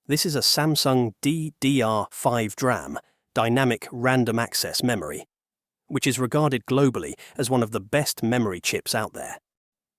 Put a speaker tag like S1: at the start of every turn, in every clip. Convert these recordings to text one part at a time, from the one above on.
S1: This is a Samsung DDR5 DRAM, Dynamic Random Access Memory, which is regarded globally as one of the best memory chips out there.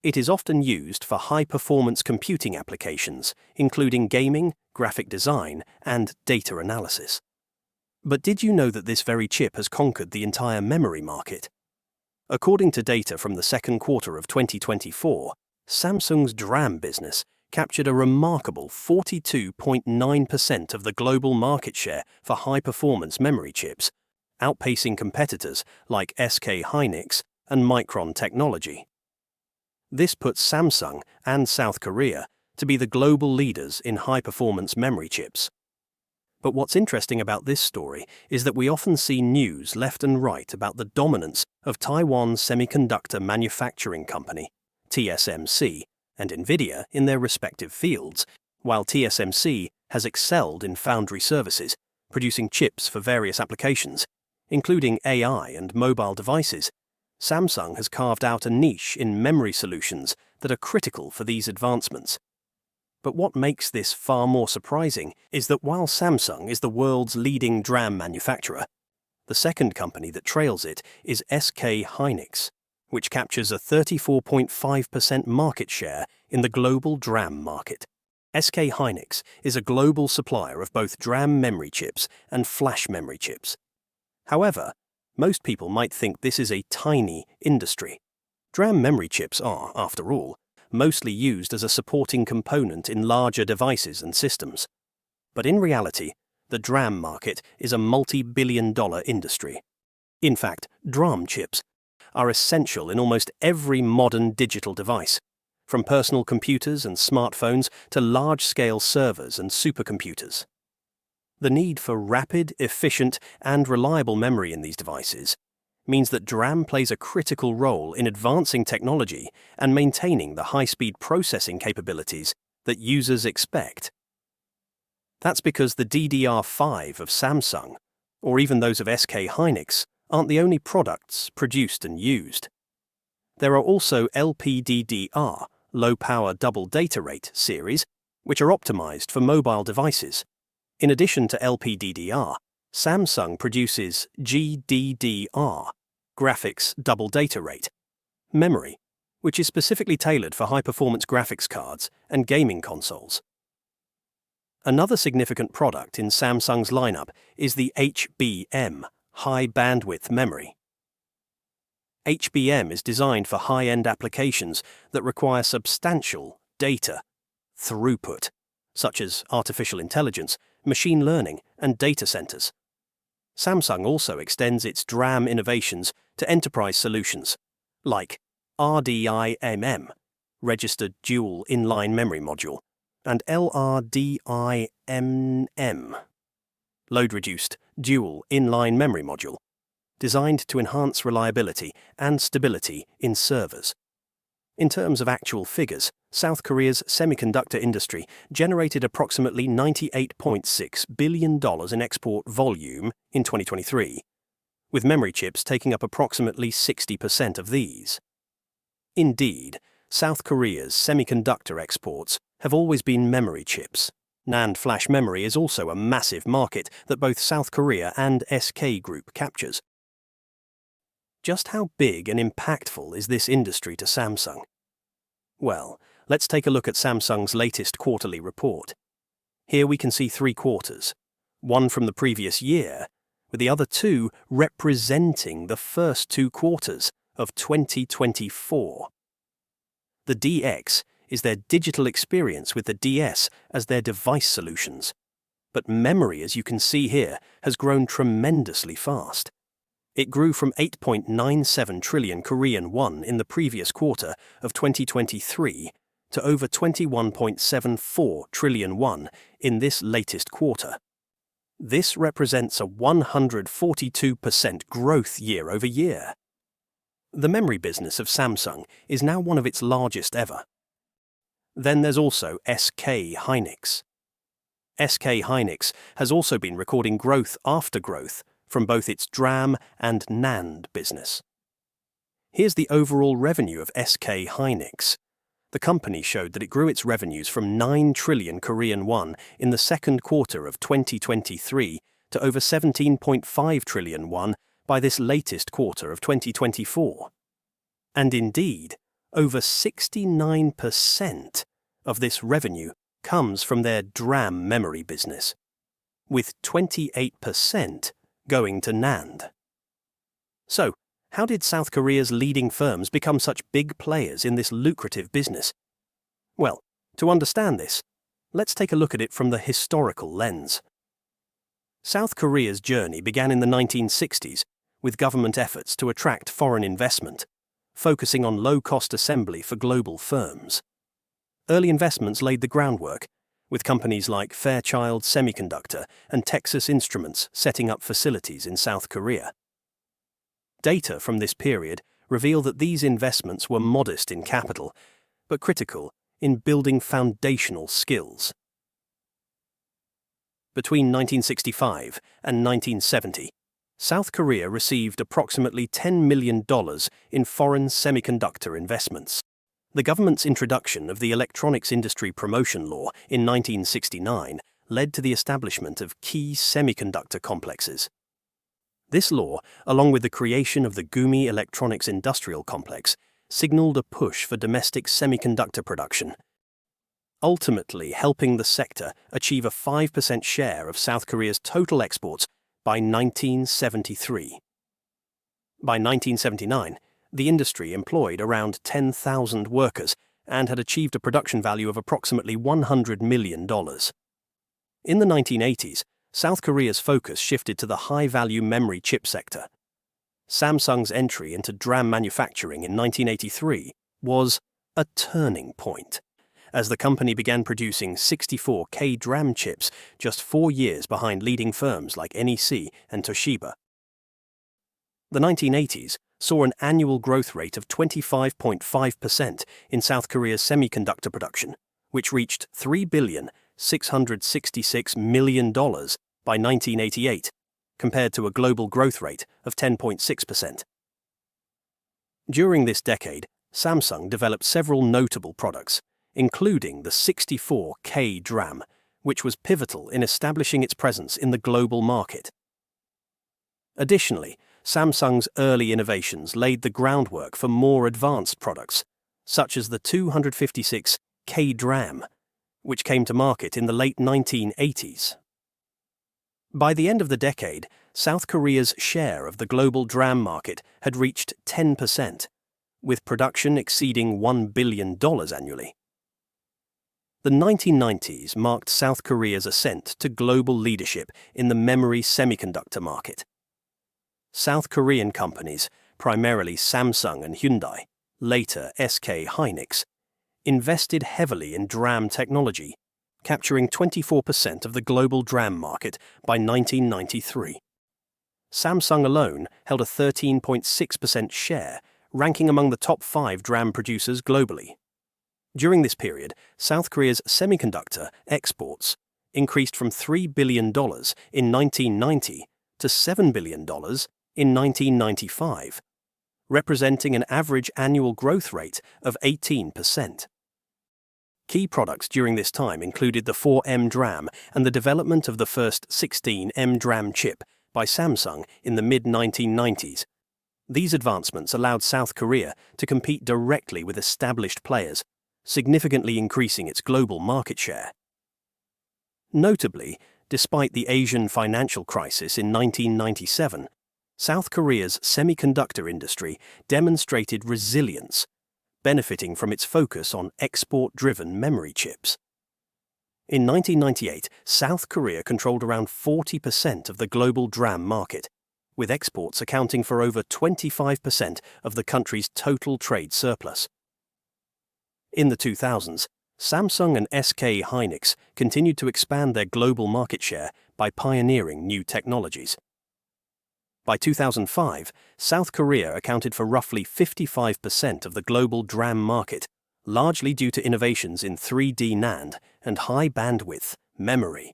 S1: It is often used for high-performance computing applications, including gaming, graphic design, and data analysis. But did you know that this very chip has conquered the entire memory market? According to data from the second quarter of 2024, Samsung's DRAM business captured a remarkable 42.9% of the global market share for high-performance memory chips, outpacing competitors like SK Hynix and Micron Technology. This puts Samsung and South Korea to be the global leaders in high-performance memory chips. But what's interesting about this story is that we often see news left and right about the dominance of Taiwan Semiconductor Manufacturing Company, TSMC, and NVIDIA in their respective fields, while TSMC has excelled in foundry services, producing chips for various applications, including AI and mobile devices. Samsung has carved out a niche in memory solutions that are critical for these advancements. But what makes this far more surprising is that while Samsung is the world's leading DRAM manufacturer, the second company that trails it is SK Hynix, which captures a 34.5% market share in the global DRAM market. SK Hynix is a global supplier of both DRAM memory chips and flash memory chips. However, most people might think this is a tiny industry. DRAM memory chips are, after all, mostly used as a supporting component in larger devices and systems. But in reality, the DRAM market is a multi-billion-dollar industry. In fact, DRAM chips are essential in almost every modern digital device, from personal computers and smartphones to large-scale servers and supercomputers. The need for rapid, efficient, and reliable memory in these devices means that DRAM plays a critical role in advancing technology and maintaining the high-speed processing capabilities that users expect. That's because the DDR5 of Samsung, or even those of SK Hynix, aren't the only products produced and used. There are also LPDDR, low-power double data rate series, which are optimized for mobile devices. In addition to LPDDR, Samsung produces GDDR, graphics double data rate, memory, which is specifically tailored for high-performance graphics cards and gaming consoles. Another significant product in Samsung's lineup is the HBM, High Bandwidth Memory. HBM is designed for high-end applications that require substantial data throughput, such as artificial intelligence, machine learning, and data centers. Samsung also extends its DRAM innovations to enterprise solutions, like RDIMM, Registered Dual Inline Memory Module, and LRDIMM, Load-Reduced Dual Inline Memory Module, designed to enhance reliability and stability in servers. In terms of actual figures, South Korea's semiconductor industry generated approximately $98.6 billion in export volume in 2023, with memory chips taking up approximately 60% of these. Indeed, South Korea's semiconductor exports have always been memory chips. NAND flash memory is also a massive market that both South Korea and SK Group captures. Just how big and impactful is this industry to Samsung? Well, let's take a look at Samsung's latest quarterly report. Here we can see 3 quarters, one from the previous year, with the other 2 representing the first 2 quarters of 2024. The DX is their digital experience with the DS as their device solutions. But memory, as you can see here, has grown tremendously fast. It grew from 8.97 trillion Korean won in the previous quarter of 2023 to over 21.74 trillion won in this latest quarter. This represents a 142% growth year over year. The memory business of Samsung is now one of its largest ever. Then there's also SK Hynix. SK Hynix has also been recording growth after growth from both its DRAM and NAND business. Here's the overall revenue of SK Hynix. The company showed that it grew its revenues from 9 trillion Korean won in the second quarter of 2023 to over 17.5 trillion won by this latest quarter of 2024. And indeed, over 69% of this revenue comes from their DRAM memory business, with 28% going to NAND. So, how did South Korea's leading firms become such big players in this lucrative business? Well, to understand this, let's take a look at it from the historical lens. South Korea's journey began in the 1960s with government efforts to attract foreign investment, focusing on low-cost assembly for global firms. Early investments laid the groundwork, with companies like Fairchild Semiconductor and Texas Instruments setting up facilities in South Korea. Data from this period reveal that these investments were modest in capital, but critical in building foundational skills. Between 1965 and 1970, South Korea received approximately $10 million in foreign semiconductor investments. The government's introduction of the Electronics Industry Promotion Law in 1969 led to the establishment of key semiconductor complexes. This law, along with the creation of the Gumi Electronics Industrial Complex, signaled a push for domestic semiconductor production, ultimately helping the sector achieve a 5% share of South Korea's total exports by 1973. By 1979, the industry employed around 10,000 workers and had achieved a production value of approximately $100 million. In the 1980s, South Korea's focus shifted to the high-value memory chip sector. Samsung's entry into DRAM manufacturing in 1983 was a turning point, as the company began producing 64K DRAM chips just 4 years behind leading firms like NEC and Toshiba. The 1980s saw an annual growth rate of 25.5% in South Korea's semiconductor production, which reached $3,666 million by 1988, compared to a global growth rate of 10.6%. During this decade, Samsung developed several notable products, including the 64K DRAM, which was pivotal in establishing its presence in the global market. Additionally, Samsung's early innovations laid the groundwork for more advanced products, such as the 256K DRAM, which came to market in the late 1980s. By the end of the decade, South Korea's share of the global DRAM market had reached 10%, with production exceeding $1 billion annually. The 1990s marked South Korea's ascent to global leadership in the memory semiconductor market. South Korean companies, primarily Samsung and Hyundai, later SK Hynix, invested heavily in DRAM technology, capturing 24% of the global DRAM market by 1993. Samsung alone held a 13.6% share, ranking among the top 5 DRAM producers globally. During this period, South Korea's semiconductor exports increased from $3 billion in 1990 to $7 billion in 1995, representing an average annual growth rate of 18%. Key products during this time included the 4M DRAM and the development of the first 16M DRAM chip by Samsung in the mid-1990s. These advancements allowed South Korea to compete directly with established players, significantly increasing its global market share. Notably, despite the Asian financial crisis in 1997, South Korea's semiconductor industry demonstrated resilience, benefiting from its focus on export-driven memory chips. In 1998, South Korea controlled around 40% of the global DRAM market, with exports accounting for over 25% of the country's total trade surplus. In the 2000s, Samsung and SK Hynix continued to expand their global market share by pioneering new technologies. By 2005, South Korea accounted for roughly 55% of the global DRAM market, largely due to innovations in 3D NAND and high-bandwidth memory.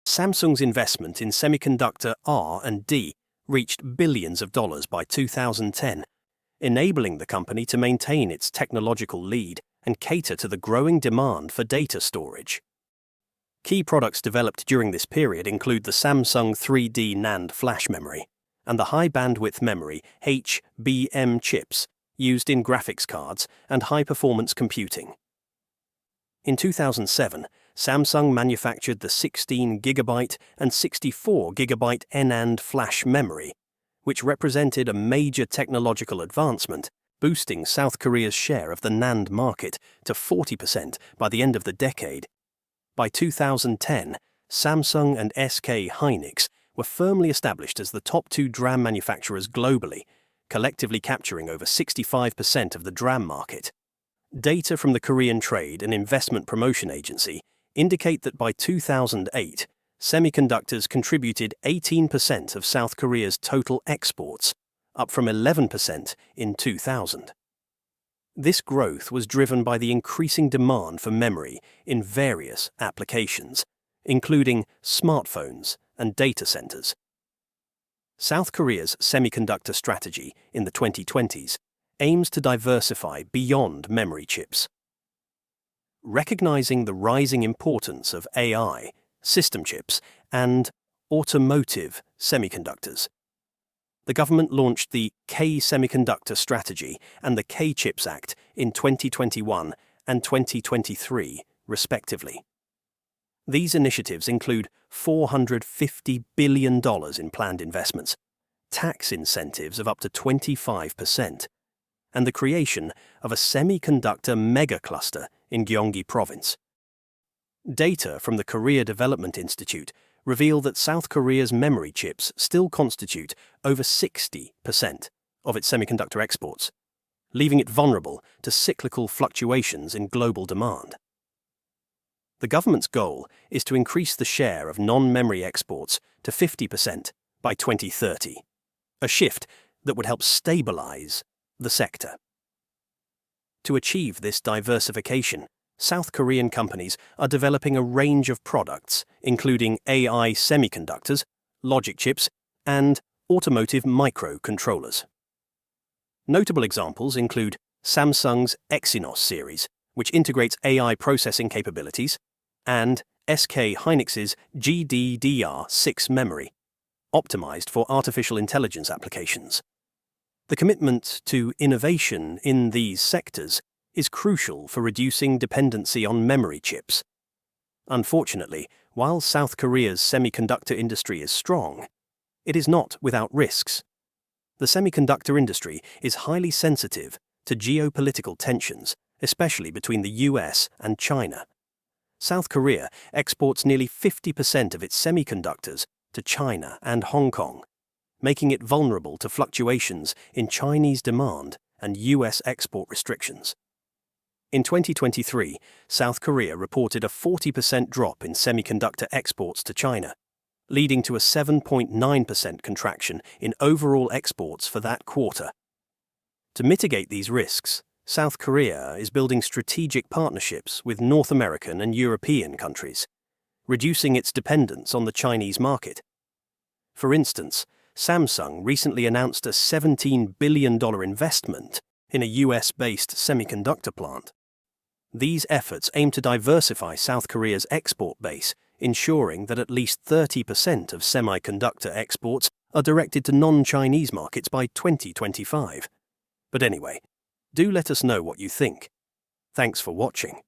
S1: Samsung's investment in semiconductor R&D reached billions of dollars by 2010, enabling the company to maintain its technological lead and cater to the growing demand for data storage. Key products developed during this period include the Samsung 3D NAND flash memory and the high-bandwidth memory HBM chips used in graphics cards and high-performance computing. In 2007, Samsung manufactured the 16GB and 64GB NAND flash memory, which represented a major technological advancement, boosting South Korea's share of the NAND market to 40% by the end of the decade. By 2010, Samsung and SK hynix were firmly established as the top two DRAM manufacturers globally, collectively capturing over 65% of the DRAM market. Data from the Korean Trade and Investment Promotion Agency indicate that by 2008, semiconductors contributed 18% of South Korea's total exports, up from 11% in 2000. This growth was driven by the increasing demand for memory in various applications, including smartphones and data centers. South Korea's semiconductor strategy in the 2020s aims to diversify beyond memory chips. Recognizing the rising importance of AI, system chips, and automotive semiconductors, the government launched the K-Semiconductor Strategy and the K-Chips Act in 2021 and 2023, respectively. These initiatives include $450 billion in planned investments, tax incentives of up to 25%, and the creation of a semiconductor megacluster in Gyeonggi Province. Data from the Korea Development Institute reveal that South Korea's memory chips still constitute over 60% of its semiconductor exports, leaving it vulnerable to cyclical fluctuations in global demand. The government's goal is to increase the share of non-memory exports to 50% by 2030, a shift that would help stabilize the sector. To achieve this diversification, South Korean companies are developing a range of products, including AI semiconductors, logic chips, and automotive microcontrollers. Notable examples include Samsung's Exynos series, which integrates AI processing capabilities, and SK hynix's GDDR6 memory, optimized for artificial intelligence applications. The commitment to innovation in these sectors is crucial for reducing dependency on memory chips. Unfortunately, while South Korea's semiconductor industry is strong, it is not without risks. The semiconductor industry is highly sensitive to geopolitical tensions, especially between the US and China. South Korea exports nearly 50% of its semiconductors to China and Hong Kong, making it vulnerable to fluctuations in Chinese demand and US export restrictions. In 2023, South Korea reported a 40% drop in semiconductor exports to China, leading to a 7.9% contraction in overall exports for that quarter. To mitigate these risks, South Korea is building strategic partnerships with North American and European countries, reducing its dependence on the Chinese market. For instance, Samsung recently announced a $17 billion investment in a US-based semiconductor plant. These efforts aim to diversify South Korea's export base, ensuring that at least 30% of semiconductor exports are directed to non-Chinese markets by 2025. But anyway, do let us know what you think. Thanks for watching.